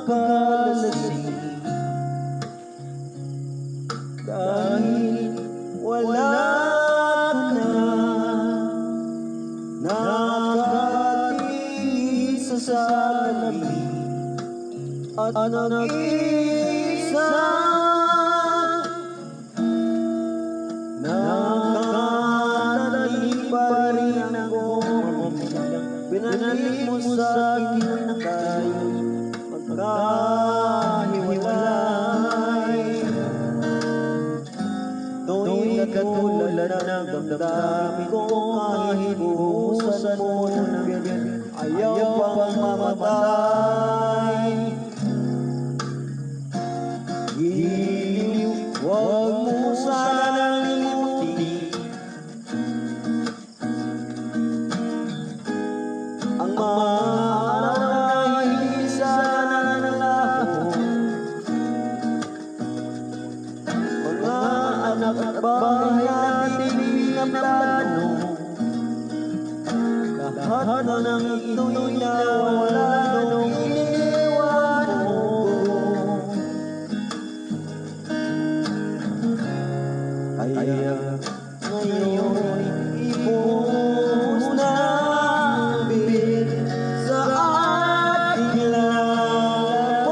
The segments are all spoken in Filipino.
nakakalasing dahil wala ka na. Nakatingin sa salamin at nag-iisa, nakakatanim pa rin ako. Binalik mo sa akin na tayo'y magkahiwalay. Tuwing katulad ng damdamin ko, kahit buhusan mo ng biyan, ayaw pang mamatay. Giliw, huwag mo sanang limutin ang mga araw na hindi sana nalaho. Mga anak at bahay nating pinaplano, lahat na ng ito'y nawala nung iniwan mo. Kaya ngayon ibuhos na ang bilis sa ating lalamunan,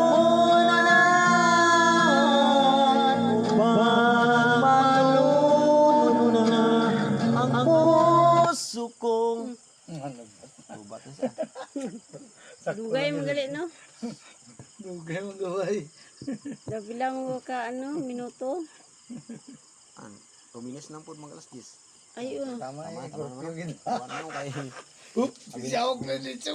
upang malunod na ang puso kong. Bubat na siya. Dugay mo gali, no? Dugay mo gaway. Dabilang mo ka, minuto? 2 minutes lang po mga alas 10. Ayun. Tama Tama, eh, tama curfew naman. gid. Tama naman kayo. Oops, siyawak na dito.